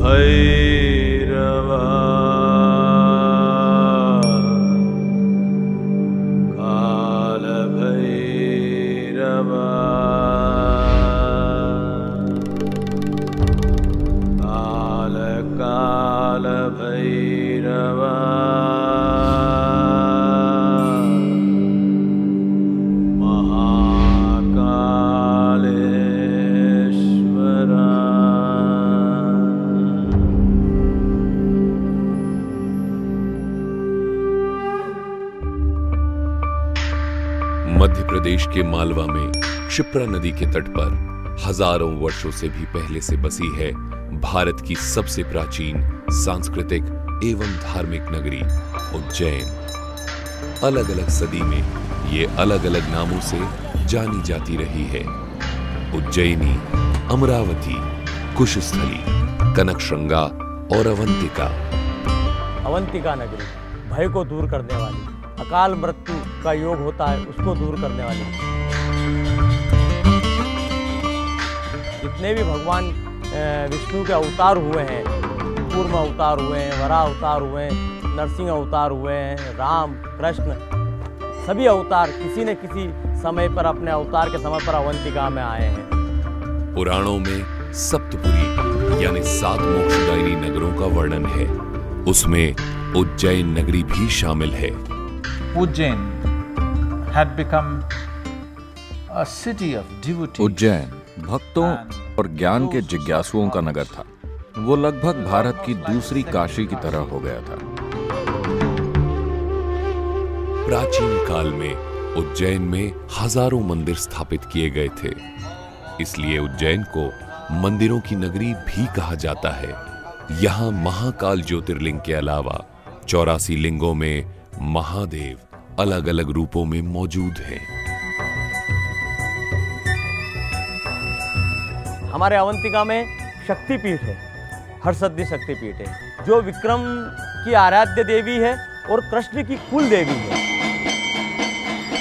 भैरवा काल भैरवा काल काल भैरवा मध्य प्रदेश के मालवा में क्षिप्रा नदी के तट पर हजारों वर्षों से भी पहले से बसी है भारत की सबसे प्राचीन सांस्कृतिक एवं धार्मिक नगरी उज्जैन। अलग अलग सदी में ये अलग अलग नामों से जानी जाती रही है। उज्जैनी, अमरावती, कुशस्थली, कनकश्रृंगा और अवंतिका। अवंतिका नगरी भय को दूर करने वाली, अकाल मृत्यु का योग होता है उसको दूर करने वाली। जितने भी भगवान विष्णु के अवतार हुए हैं, कूर्म अवतार हुए हैं, वराह अवतार हुए हैं, नरसिंह अवतार हुए हैं, राम कृष्ण, सभी अवतार किसी न किसी समय पर अपने अवतार के समय पर अवंतिका में आए हैं। पुराणों में सप्तपुरी यानी 7 मोक्षदायिनी नगरों का वर्णन है, उसमें उज्जैन नगरी भी शामिल है। Ujjain had become a city of devotees. Ujjain भक्तों और ज्ञान के जिज्ञासुओं का नगर था। वो लगभग भारत की दूसरी काशी की तरह हो गया था। प्राचीन काल में उज्जैन में हजारों मंदिर स्थापित किए गए थे, इसलिए उज्जैन को मंदिरों की नगरी भी कहा जाता है। यहाँ महाकाल ज्योतिर्लिंग के अलावा 84 लिंगों में महादेव अलग अलग रूपों में मौजूद हैं। हमारे अवंतिका में शक्तिपीठ है, हरसिद्धि शक्तिपीठ है, जो विक्रम की आराध्य देवी है और कृष्ण की कुल देवी है।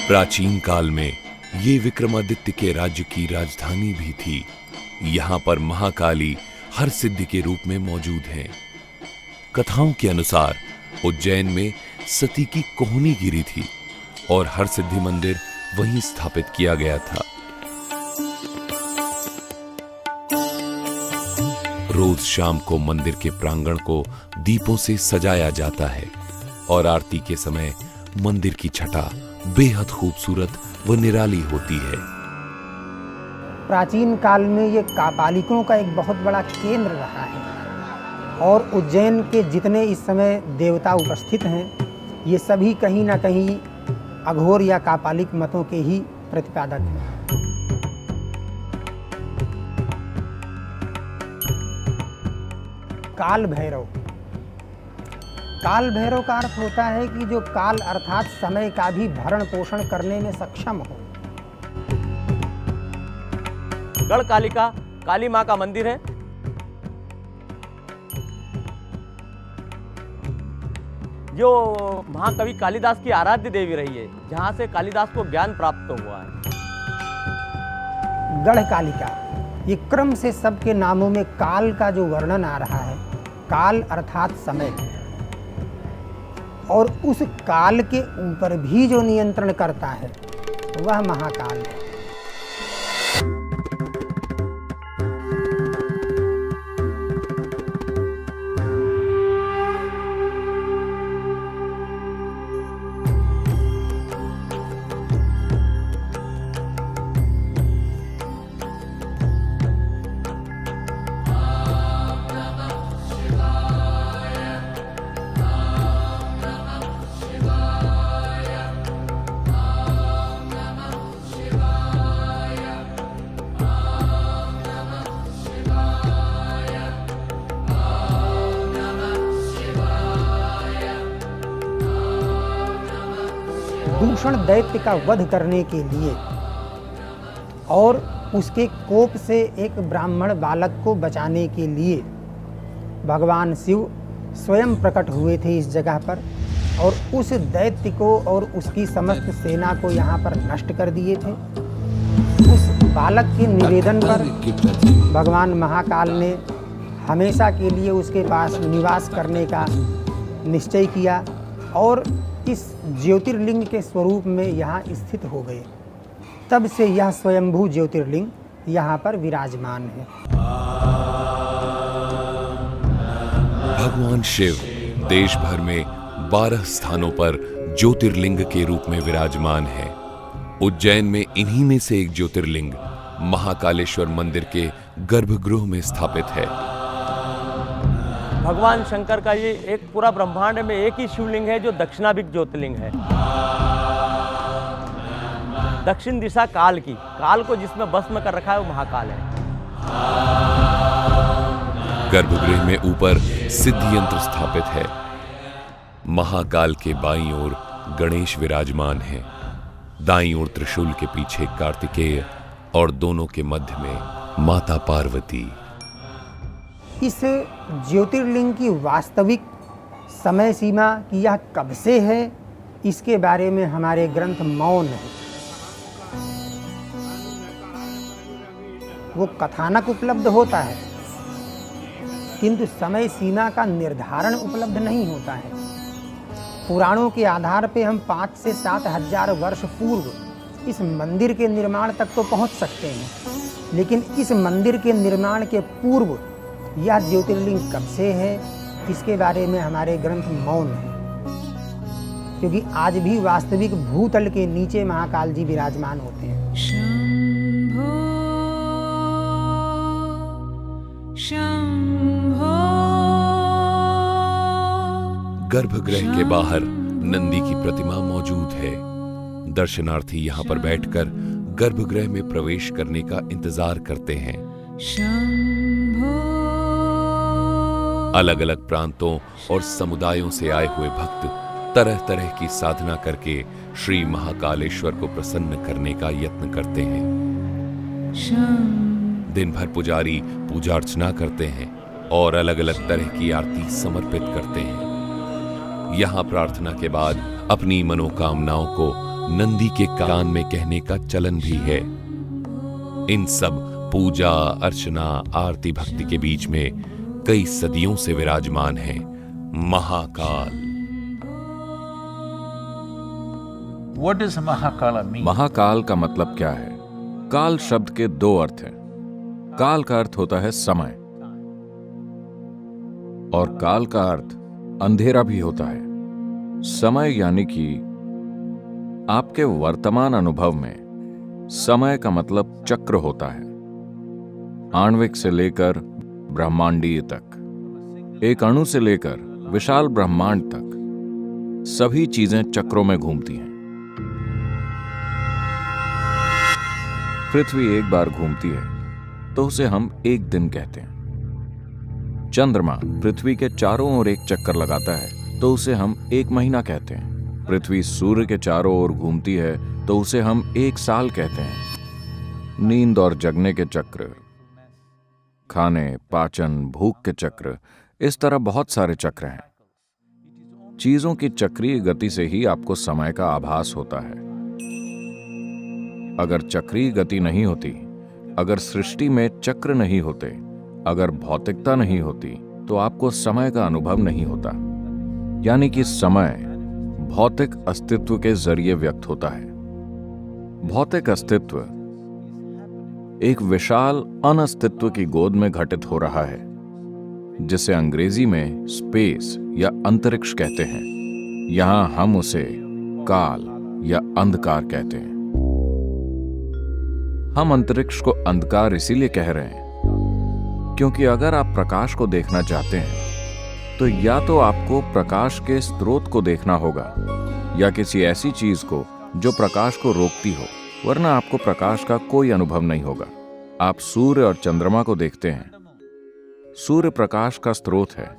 प्राचीन काल में ये विक्रमादित्य के राज्य की राजधानी भी थी। यहाँ पर महाकाली हरसिद्धि के रूप में मौजूद हैं। कथाओं के अनुसार उज्जैन में सती की कोहनी गिरी थी और हरसिद्धि मंदिर वहीं स्थापित किया गया था। रोज शाम को मंदिर के प्रांगण को दीपों से सजाया जाता है और आरती के समय मंदिर की छटा बेहद खूबसूरत व निराली होती है। प्राचीन काल में ये कापालिकों का एक बहुत बड़ा केंद्र रहा है और उज्जैन के जितने इस समय देवता उपस्थित हैं, ये सभी कहीं ना कहीं अघोर या कापालिक मतों के ही प्रतिपादक हैं। काल भैरव, काल भैरव का अर्थ होता है कि जो काल अर्थात समय का भी भरण पोषण करने में सक्षम हो। गढ़ कालिका काली माँ का मंदिर है। जो महाकवि कालिदास की आराध्य देवी रही है, जहाँ से कालिदास को ज्ञान प्राप्त हुआ है। गढ़ कालिका, ये क्रम से सबके नामों में काल का जो वर्णन आ रहा है, काल अर्थात समय, और उस काल के ऊपर भी जो नियंत्रण करता है वह महाकाल है। दूषण दैत्य का वध करने के लिए और उसके कोप से एक ब्राह्मण बालक को बचाने के लिए भगवान शिव स्वयं प्रकट हुए थे इस जगह पर और उस दैत्य को और उसकी समस्त सेना को यहाँ पर नष्ट कर दिए थे। उस बालक के निवेदन पर भगवान महाकाल ने हमेशा के लिए उसके पास निवास करने का निश्चय किया और इस ज्योतिर्लिंग के स्वरूप में यहाँ स्थित हो गए। तब से यह स्वयंभू ज्योतिर्लिंग यहाँ पर विराजमान है। भगवान शिव देश भर में 12 स्थानों पर ज्योतिर्लिंग के रूप में विराजमान है। उज्जैन में इन्हीं में से एक ज्योतिर्लिंग महाकालेश्वर मंदिर के गर्भगृह में स्थापित है। भगवान शंकर का ये एक पूरा ब्रह्मांड में एक ही शिवलिंग है जो दक्षिणाभिमुख ज्योतिर्लिंग है। दक्षिण दिशा काल की, काल को जिसमें भस्म कर रखा है वो महाकाल है। गर्भगृह में ऊपर सिद्धि यंत्र स्थापित है। महाकाल के बाईं ओर गणेश विराजमान है, दाईं ओर त्रिशूल के पीछे कार्तिकेय और दोनों के मध्य में माता पार्वती। इस ज्योतिर्लिंग की वास्तविक समय सीमा कि यह कब से है, इसके बारे में हमारे ग्रंथ मौन है। वो कथानक उपलब्ध होता है किंतु समय सीमा का निर्धारण उपलब्ध नहीं होता है। पुराणों के आधार पे हम 5 से 7 हजार वर्ष पूर्व इस मंदिर के निर्माण तक तो पहुंच सकते हैं, लेकिन इस मंदिर के निर्माण के पूर्व यह ज्योतिर्लिंग कब से है, इसके बारे में हमारे ग्रंथ मौन है। क्योंकि आज भी वास्तविक भूतल के नीचे महाकाल जी विराजमान होते हैं। गर्भगृह के बाहर नंदी की प्रतिमा मौजूद है। दर्शनार्थी यहाँ पर बैठकर गर्भगृह में प्रवेश करने का इंतजार करते हैं। अलग अलग प्रांतों और समुदायों से आए हुए भक्त तरह तरह की साधना करके श्री महाकालेश्वर को प्रसन्न करने का यत्न करते हैं। दिन भर पुजारी पूजा अर्चना करते हैं और अलग अलग तरह की आरती समर्पित करते हैं। यहाँ प्रार्थना के बाद अपनी मनोकामनाओं को नंदी के कान में कहने का चलन भी है। इन सब पूजा अर्चना आरती भक्ति के बीच में कई सदियों से विराजमान है Mahakal. What does Mahakala mean? Mahakal का मतलब क्या है? काल शब्द के 2 अर्थ हैं। काल का अर्थ होता है समय और काल का अर्थ अंधेरा भी होता है। समय यानी कि आपके वर्तमान अनुभव में समय का मतलब चक्र होता है, आणविक से लेकर ब्रह्मांडीय तक, एक अणु से लेकर विशाल ब्रह्मांड तक सभी चीजें चक्रों में घूमती हैं। पृथ्वी एक बार घूमती है तो उसे हम एक दिन कहते हैं। चंद्रमा पृथ्वी के चारों ओर एक चक्कर लगाता है तो उसे हम 1 महीना कहते हैं। पृथ्वी सूर्य के चारों ओर घूमती है तो उसे हम 1 साल कहते हैं। नींद और जगने के चक्र, खाने पाचन भूख के चक्र, इस तरह बहुत सारे चक्र हैं। चीजों की चक्रीय गति से ही आपको समय का आभास होता है। अगर चक्रीय गति नहीं होती, अगर सृष्टि में चक्र नहीं होते, अगर भौतिकता नहीं होती तो आपको समय का अनुभव नहीं होता। यानी कि समय भौतिक अस्तित्व के जरिए व्यक्त होता है। भौतिक अस्तित्व एक विशाल अनस्तित्व की गोद में घटित हो रहा है, जिसे अंग्रेजी में स्पेस या अंतरिक्ष कहते हैं। यहां हम उसे काल या अंधकार कहते हैं। हम अंतरिक्ष को अंधकार इसीलिए कह रहे हैं क्योंकि अगर आप प्रकाश को देखना चाहते हैं तो या तो आपको प्रकाश के स्रोत को देखना होगा या किसी ऐसी चीज को जो प्रकाश को रोकती हो, वरना आपको प्रकाश का कोई अनुभव नहीं होगा। आप सूर्य और चंद्रमा को देखते हैं। सूर्य प्रकाश का स्रोत है,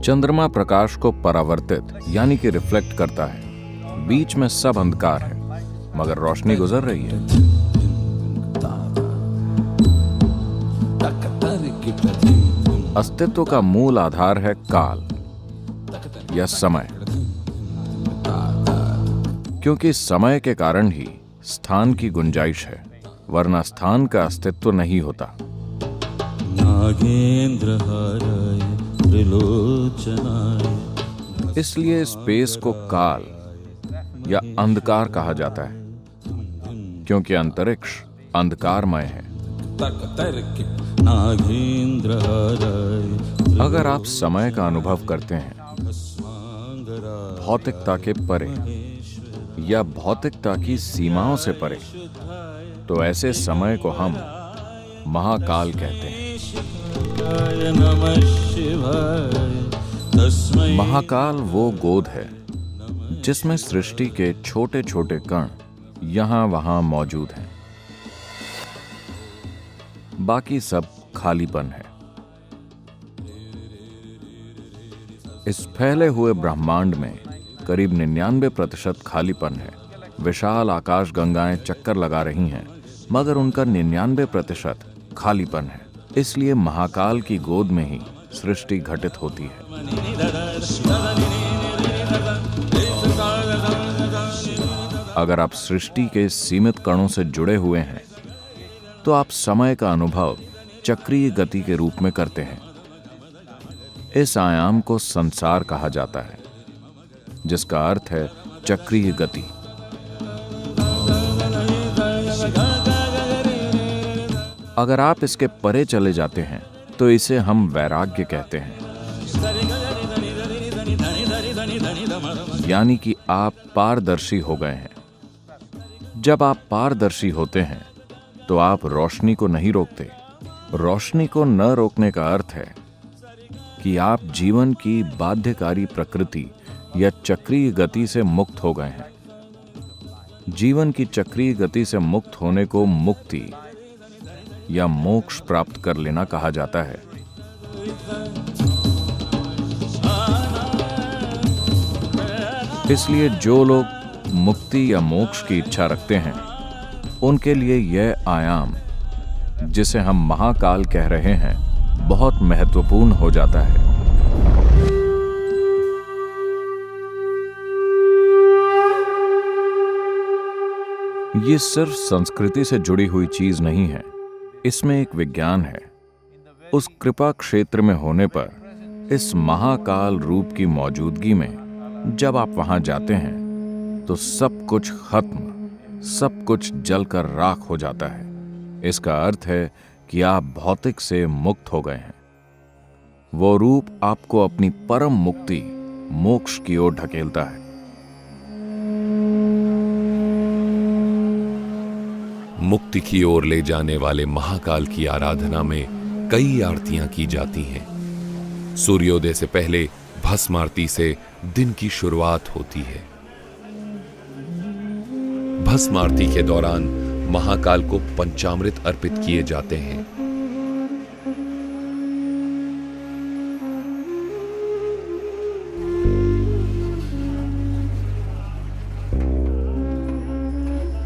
चंद्रमा प्रकाश को परावर्तित यानी कि रिफ्लेक्ट करता है। बीच में सब अंधकार है मगर रोशनी गुजर रही है। अस्तित्व का मूल आधार है काल या समय, क्योंकि समय के कारण ही स्थान की गुंजाइश है, वरना स्थान का अस्तित्व नहीं होता। नागेन्द्रहाराय त्रिलोचनाय। इसलिए स्पेस को काल या अंधकार कहा जाता है, क्योंकि अंतरिक्ष अंधकारमय है। अगर आप समय का अनुभव करते हैं भौतिकता के परे या भौतिकता की सीमाओं से परे, तो ऐसे समय को हम महाकाल कहते हैं। महाकाल वो गोद है जिसमें सृष्टि के छोटे छोटे कण यहां वहां मौजूद हैं। बाकी सब खालीपन है। इस फैले हुए ब्रह्मांड में करीब 99% खालीपन है। विशाल आकाश गंगाएं चक्कर लगा रही हैं, मगर उनका 99% खालीपन है। इसलिए महाकाल की गोद में ही सृष्टि घटित होती है। अगर आप सृष्टि के सीमित कणों से जुड़े हुए हैं, तो आप समय का अनुभव चक्रीय गति के रूप में करते हैं। इस आयाम को संसार कहा जाता है, जिसका अर्थ है चक्रीय गति। अगर आप इसके परे चले जाते हैं, तो इसे हम वैराग्य कहते हैं, यानी कि आप पारदर्शी हो गए हैं। जब आप पारदर्शी होते हैं, तो आप रोशनी को नहीं रोकते। रोशनी को न रोकने का अर्थ है कि आप जीवन की बाध्यकारी प्रकृति या चक्रीय गति से मुक्त हो गए हैं। जीवन की चक्रीय गति से मुक्त होने को मुक्ति या मोक्ष प्राप्त कर लेना कहा जाता है। इसलिए जो लोग मुक्ति या मोक्ष की इच्छा रखते हैं, उनके लिए यह आयाम, जिसे हम महाकाल कह रहे हैं, बहुत महत्वपूर्ण हो जाता है। ये सिर्फ संस्कृति से जुड़ी हुई चीज नहीं है, इसमें एक विज्ञान है। उस कृपा क्षेत्र में होने पर, इस महाकाल रूप की मौजूदगी में जब आप वहां जाते हैं, तो सब कुछ खत्म, सब कुछ जलकर राख हो जाता है। इसका अर्थ है कि आप भौतिक से मुक्त हो गए हैं। वो रूप आपको अपनी परम मुक्ति, मोक्ष की ओर ढकेलता है। मुक्ति की ओर ले जाने वाले महाकाल की आराधना में कई आरतियां की जाती हैं। सूर्योदय से पहले भस्म आरती से दिन की शुरुआत होती है। भस्म आरती के दौरान महाकाल को पंचामृत अर्पित किए जाते हैं।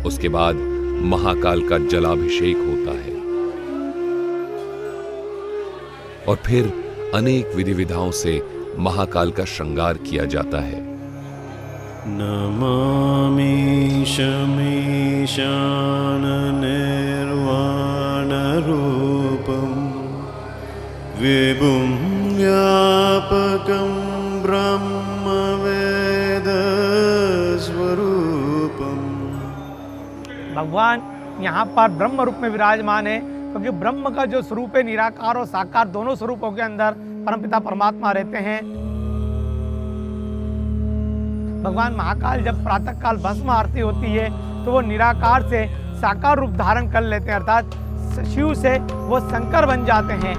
उसके बाद महाकाल का जलाभिषेक होता है और फिर अनेक विधि विधाओं से महाकाल का श्रृंगार किया जाता है। नमामि शमीशान निर्वाण रूपम विभुं व्यापकं ब्रह्म वेद स्वरूपम। भगवान यहाँ पर ब्रह्म रूप में विराजमान है, क्योंकि ब्रह्म का जो स्वरूप है, निराकार और साकार दोनों स्वरूपों के अंदर परमपिता परमात्मा रहते हैं। भगवान महाकाल जब प्रातः काल भस्म आरती होती है, तो वो निराकार से साकार रूप धारण कर लेते हैं, अर्थात शिव से वो शंकर बन जाते हैं।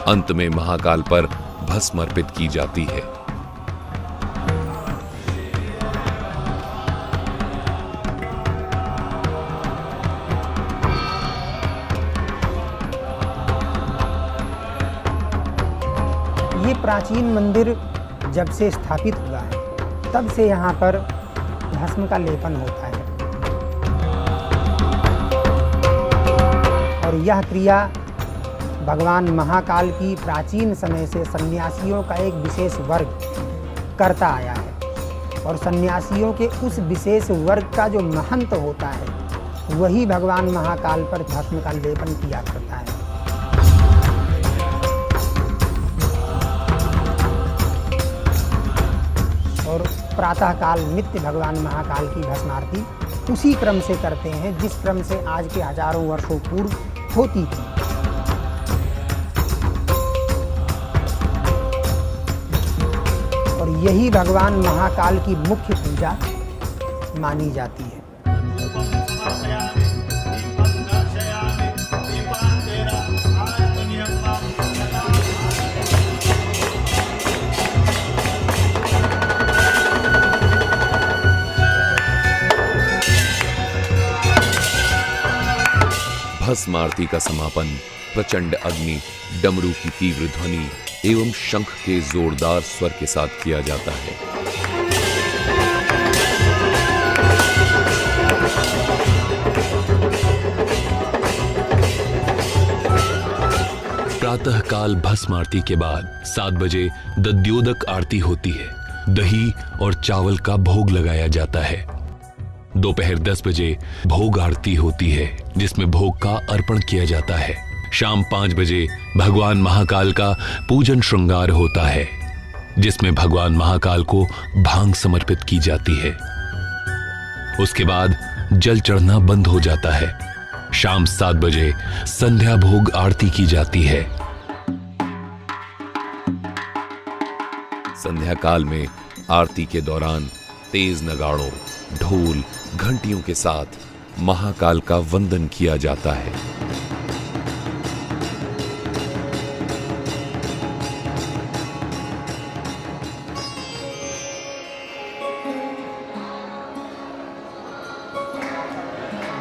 अंत में महाकाल पर भस्म अर्पित की जाती है। ये प्राचीन मंदिर जब से स्थापित हुआ है, तब से यहाँ पर भस्म का लेपन होता है और यह क्रिया भगवान महाकाल की प्राचीन समय से सन्यासियों का एक विशेष वर्ग करता आया है। और सन्यासियों के उस विशेष वर्ग का जो महंत होता है वही भगवान महाकाल पर भस्म का लेपन किया करता है। और प्रातःकाल नित्य भगवान महाकाल की भस्म आरती उसी क्रम से करते हैं जिस क्रम से आज के हजारों वर्षों पूर्व होती थी। और यही भगवान महाकाल की मुख्य पूजा मानी जाती है। भस्म आरती का समापन प्रचंड अग्नि, डमरू की तीव्र ध्वनि एवं शंख के जोरदार स्वर के साथ किया जाता है। प्रातःकाल भस्म आरती के बाद 7 बजे दध्योदक आरती होती है। दही और चावल का भोग लगाया जाता है। दोपहर 10 बजे भोग आरती होती है जिसमें भोग का अर्पण किया जाता है। शाम 5 बजे भगवान महाकाल का पूजन श्रृंगार होता है जिसमें भगवान महाकाल को भांग समर्पित की जाती है। उसके बाद जल चढ़ना बंद हो जाता है। शाम 7 बजे संध्या भोग आरती की जाती है। संध्या काल में आरती के दौरान तेज नगाड़ों, ढोल, घंटियों के साथ महाकाल का वंदन किया जाता है।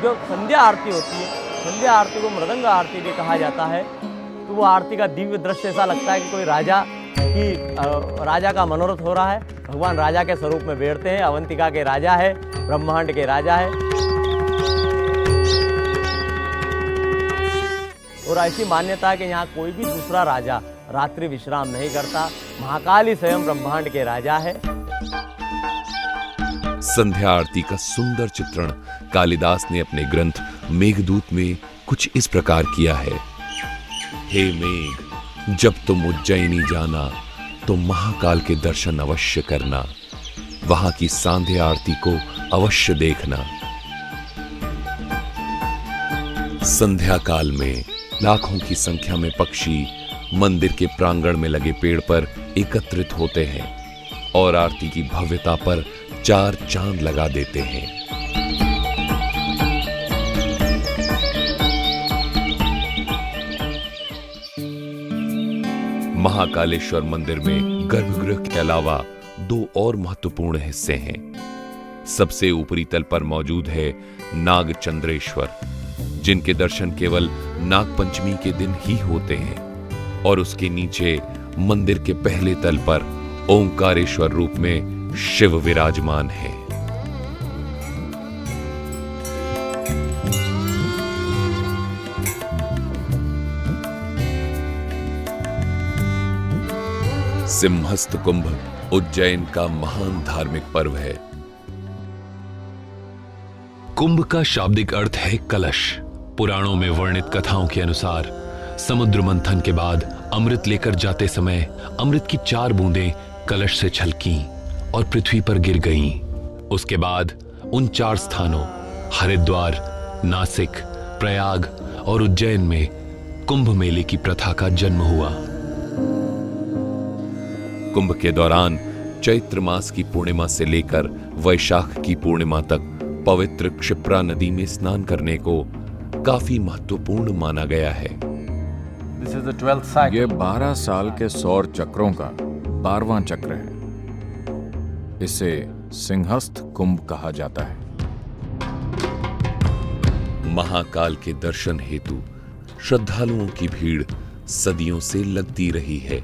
जो संध्या आरती होती है, संध्या आरती को मृदंग आरती भी कहा जाता है। तो वो आरती का दिव्य दृश्य ऐसा लगता है कि कोई राजा का मनोरथ हो रहा है। भगवान राजा के स्वरूप में बैठते हैं। अवंतिका के राजा है, ब्रह्मांड के राजा है। और ऐसी मान्यता है कि यहाँ कोई भी दूसरा राजा रात्रि विश्राम नहीं करता। महाकाल ही स्वयं ब्रह्मांड के राजा है। संध्या आरती का सुंदर चित्रण कालिदास ने अपने ग्रंथ मेघदूत में कुछ इस प्रकार किया है। हे मेघ, जब तुम उज्जैनी जाना तो महाकाल के दर्शन अवश्य करना, वहां की सांध्या आरती को अवश्य देखना। संध्या काल में लाखों की संख्या में पक्षी मंदिर के प्रांगण में लगे पेड़ पर एकत्रित होते हैं और आरती की भव्यता पर 4 चांद लगा देते हैं। महाकालेश्वर मंदिर में गर्भगृह के अलावा 2 और महत्वपूर्ण हिस्से हैं। सबसे ऊपरी तल पर मौजूद है नागचंद्रेश्वर, जिनके दर्शन केवल नागपंचमी के दिन ही होते हैं, और उसके नीचे मंदिर के पहले तल पर ओंकारेश्वर रूप में शिव विराजमान है। सिंहस्थ कुंभ उज्जैन का महान धार्मिक पर्व है। कुंभ का शाब्दिक अर्थ है कलश। पुराणों में वर्णित कथाओं के अनुसार समुद्र मंथन के बाद अमृत लेकर जाते समय अमृत की 4 बूंदें कलश से छलकीं और पृथ्वी पर गिर गईं। उसके बाद उन 4 स्थानों हरिद्वार, नासिक, प्रयाग और उज्जैन में कुंभ मेले की प्रथा का जन्म हुआ। कुंभ के दौरान चैत्र मास की पूर्णिमा से लेकर वैशाख की पूर्णिमा तक पवित्र क्षिप्रा नदी में स्नान करने को काफी महत्वपूर्ण माना गया है। This is the 12th cycle. ये 12 साल के सौर चक्रों का 12वां चक्र है। इसे सिंहस्थ कुंभ कहा जाता है। महाकाल के दर्शन हेतु श्रद्धालुओं की भीड़ सदियों से लगती रही है।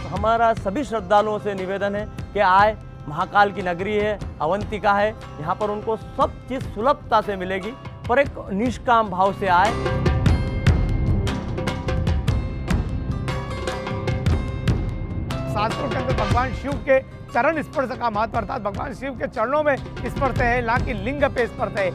हमारा सभी श्रद्धालुओं से निवेदन है कि आए, महाकाल की नगरी है, अवंतिका है, यहाँ पर उनको सब चीज सुलभता से मिलेगी, पर एक निष्काम भाव से आए। शास्त्रों के अंदर भगवान शिव के चरण स्पर्श का महत्व, अर्थात भगवान शिव के चरणों में स्पर्श है, ना कि लिंग पे स्पर्श है।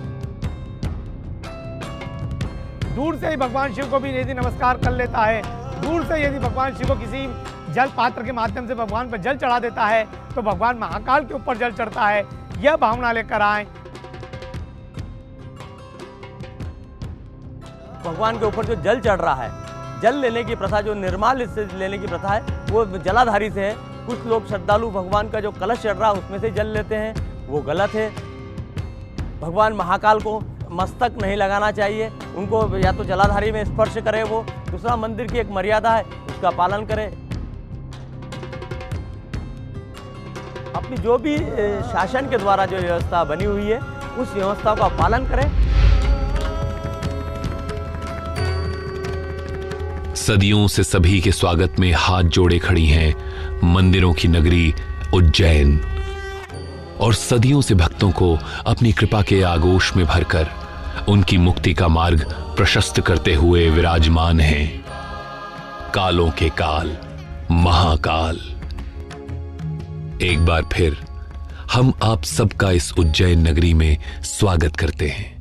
दूर से ही भगवान शिव को भी यदि नमस्कार कर लेता है, दूर से यदि भगवान शिव को किसी जल पात्र के माध्यम से भगवान पर जल चढ़ा देता है तो भगवान महाकाल के ऊपर जल चढ़ता है। यह भावना लेकर आए। भगवान के ऊपर जो जल चढ़ रहा है, जल लेने की प्रथा, जो निर्माल्य से लेने की प्रथा है, वो जलाधारी से है। कुछ लोग श्रद्धालु भगवान का जो कलश चढ़ रहा है उसमें से जल लेते हैं, वो गलत है। भगवान महाकाल को मस्तक नहीं लगाना चाहिए, उनको या तो जलाधारी में स्पर्श करे वो। दूसरा, मंदिर की एक मर्यादा है, उसका पालन करें। अपनी जो भी शासन के द्वारा जो व्यवस्था बनी हुई है उस व्यवस्था का पालन करें। सदियों से सभी के स्वागत में हाथ जोड़े खड़ी हैं मंदिरों की नगरी उज्जैन, और सदियों से भक्तों को अपनी कृपा के आगोश में भरकर उनकी मुक्ति का मार्ग प्रशस्त करते हुए विराजमान हैं कालों के काल महाकाल। एक बार फिर हम आप सबका इस उज्जैन नगरी में स्वागत करते हैं।